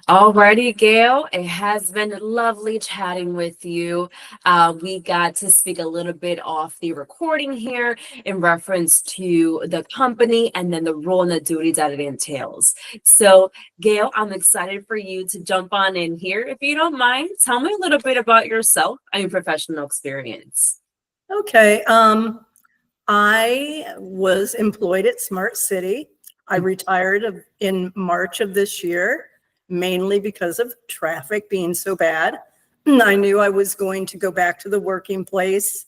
Alrighty, Gail. It has been lovely chatting with you. We got to speak a little bit off the recording here in reference to the company and then the role and the duties that it entails. So, Gail, I'm excited for you to jump on in here. If you don't mind, tell me a little bit about yourself and your professional experience. Okay. I was employed at Smart City. I retired in March of this year, mainly because of traffic being so bad. I knew I was going to go back to the working place.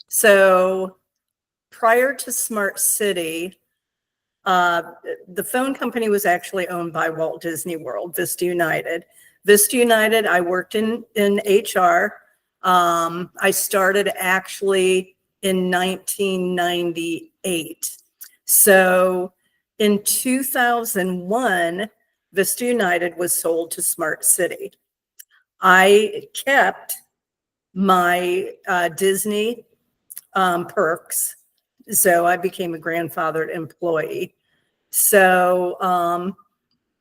So prior to Smart City, the phone company was actually owned by Walt Disney World, Vista United. Vista United, I worked in HR. I started actually in 1998. So in 2001, Vista United was sold to Smart City. I kept my Disney perks, so I became a grandfathered employee. So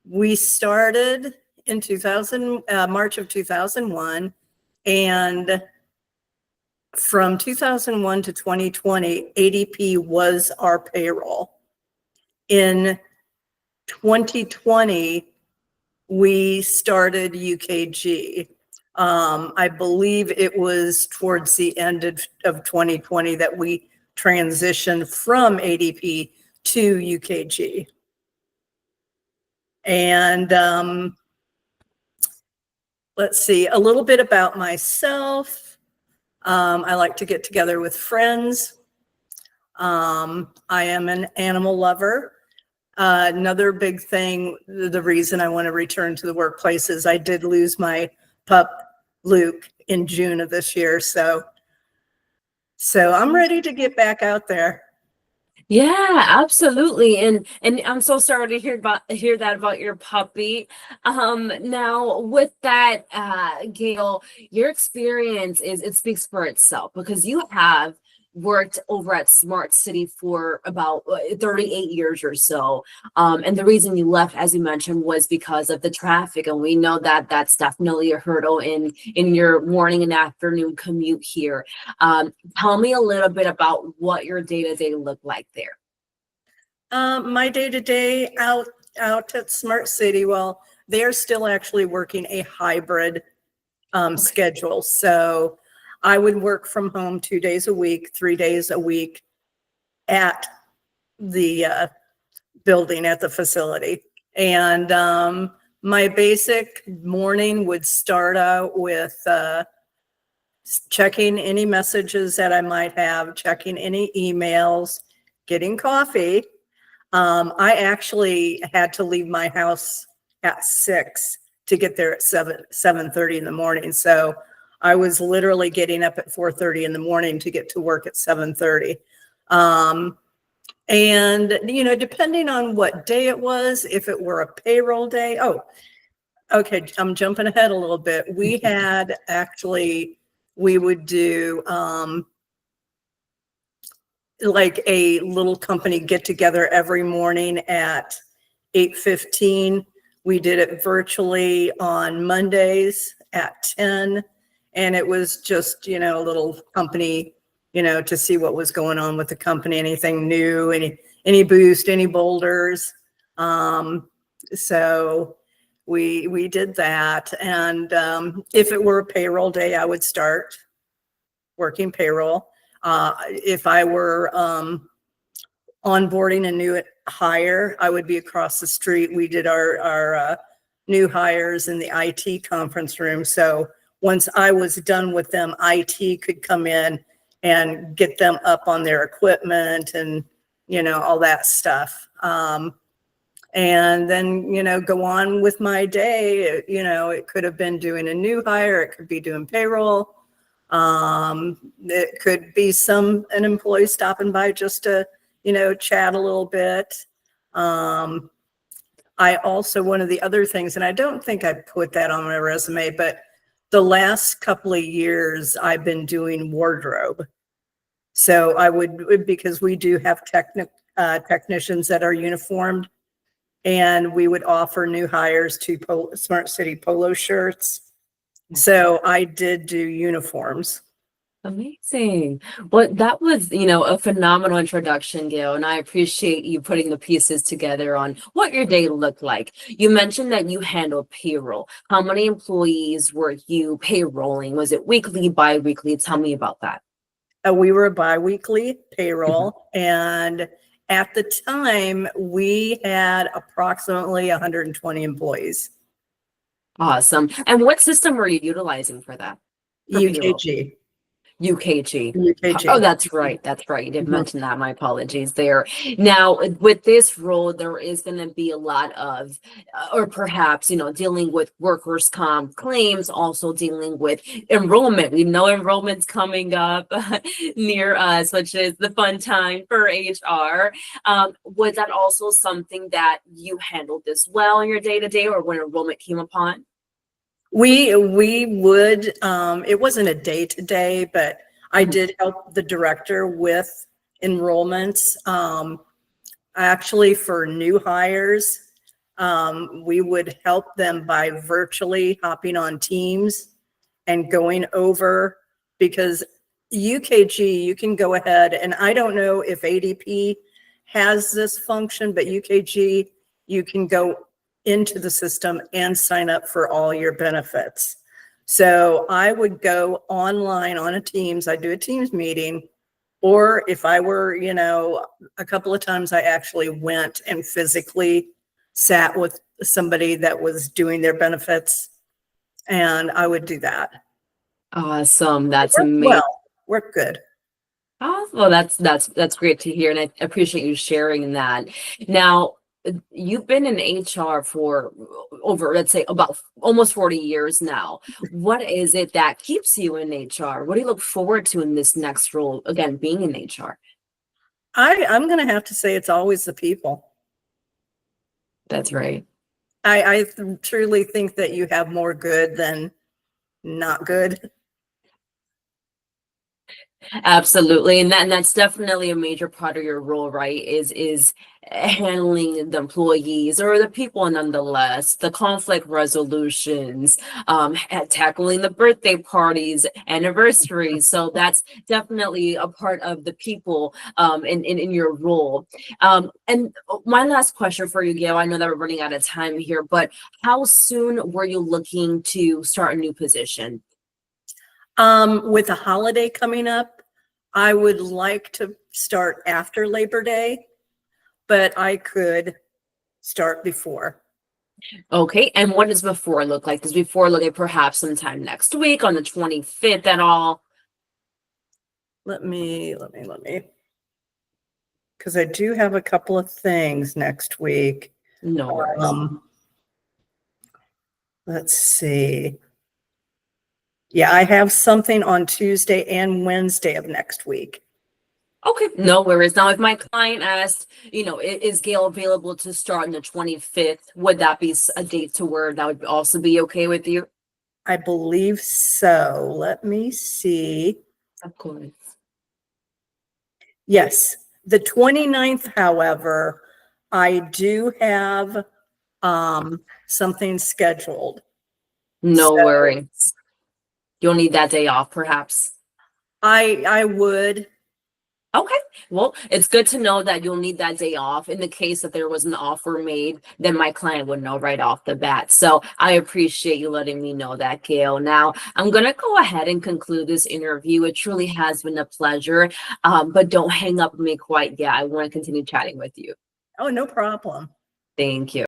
we started in March of 2001, and from 2001 to 2020, ADP was our payroll. In 2020, we started UKG. I believe it was towards the end of 2020 that we transitioned from ADP to UKG. And let's see, a little bit about myself. I like to get together with friends. I am an animal lover. Another big thing, the reason I want to return to the workplace is I did lose my pup, Luke, in June of this year. So I'm ready to get back out there. Yeah, absolutely. And I'm so sorry to hear that about your puppy. Now with that, Gail, your experience it speaks for itself because you have worked over at Smart City for about 38 years or so. And the reason you left, as you mentioned, was because of the traffic. And we know that that's definitely a hurdle in your morning and afternoon commute here. Tell me a little bit about what your day-to-day looked like there. My day-to-day out at Smart City, well, they're still actually working a hybrid schedule. So I would work from home 2 days a week, 3 days a week at the building, at the facility. And my basic morning would start out with checking any messages that I might have, checking any emails, getting coffee. I actually had to leave my house at 6 to get there at 7:30 in the morning. So I was literally getting up at 4:30 in the morning to get to work at 7:30. And, depending on what day it was, if it were a payroll day, okay, I'm jumping ahead a little bit. We would do like a little company get together every morning at 8:15. We did it virtually on Mondays at 10. And it was just, a little company, to see what was going on with the company, anything new, any boost, any boulders. So we did that. And if it were a payroll day, I would start working payroll. If I were onboarding a new hire, I would be across the street. We did our new hires in the IT conference room. So once I was done with them, IT could come in and get them up on their equipment and, all that stuff. And then, go on with my day. It could have been doing a new hire. It could be doing payroll. It could be an employee stopping by just to, chat a little bit. I also, one of the other things, and I don't think I put that on my resume, but the last couple of years I've been doing wardrobe. So I would, because we do have technicians that are uniformed. and we would offer new hires to Smart City polo shirts. So I did do uniforms. Amazing. Well, that was, a phenomenal introduction, Gail, and I appreciate you putting the pieces together on what your day looked like. You mentioned that you handled payroll. How many employees were you payrolling? Was it weekly, bi-weekly? Tell me about that. We were a biweekly payroll, and at the time, we had approximately 120 employees. Awesome. And what system were you utilizing for that? For payroll? UKG. UKG. UKG. Oh, that's right. That's right. You did Mhm. mention that. My apologies there. Now, with this role, there is going to be a lot of, or perhaps, dealing with workers' comp claims, also dealing with enrollment. We know enrollment's coming up near us, which is the fun time for HR. Was that also something that you handled as well in your day-to-day, or when enrollment came upon? We would, it wasn't a day-to-day, but I did help the director with enrollments. Actually, for new hires, we would help them by virtually hopping on Teams and going over, because UKG, you can go ahead, and I don't know if ADP has this function, but UKG, you can go into the system and sign up for all your benefits. So I would go online on a Teams, I'd do a Teams meeting, or if I were, a couple of times I actually went and physically sat with somebody that was doing their benefits, and I would do that. Awesome. That's Worked amazing. well, worked good. Oh, well, that's great to hear, and I appreciate you sharing that. Now, you've been in HR for over, let's say, about almost 40 years now. What is it that keeps you in HR? What do you look forward to in this next role, again, being in HR? I'm going to have to say it's always the people. That's right. I truly think that you have more good than not good. Absolutely. And that's definitely a major part of your role, right? Is handling the employees or the people nonetheless, the conflict resolutions, tackling the birthday parties, anniversaries. So that's definitely a part of the people in your role. And my last question for you, Gail, I know that we're running out of time here, but how soon were you looking to start a new position? With the holiday coming up, I would like to start after Labor Day, but I could start before. Okay, and what does before look like? Does before look like perhaps sometime next week on the 25th at all? Let me, because I do have a couple of things next week. No worries. Let's see. Yeah, I have something on Tuesday and Wednesday of next week. Okay, no worries. Now, if my client asked, is Gail available to start on the 25th? Would that be a date to where that would also be okay with you? I believe so. Let me see. Of course. Yes, the 29th, however, I do have something scheduled. No So worries. You'll need that day off, perhaps. I would. Okay, well, it's good to know that you'll need that day off. In the case that there was an offer made, then my client would know right off the bat. So I appreciate you letting me know that, Gail. Now, I'm going to go ahead and conclude this interview. It truly has been a pleasure, but don't hang up on me quite yet. I want to continue chatting with you. Oh, no problem. Thank you.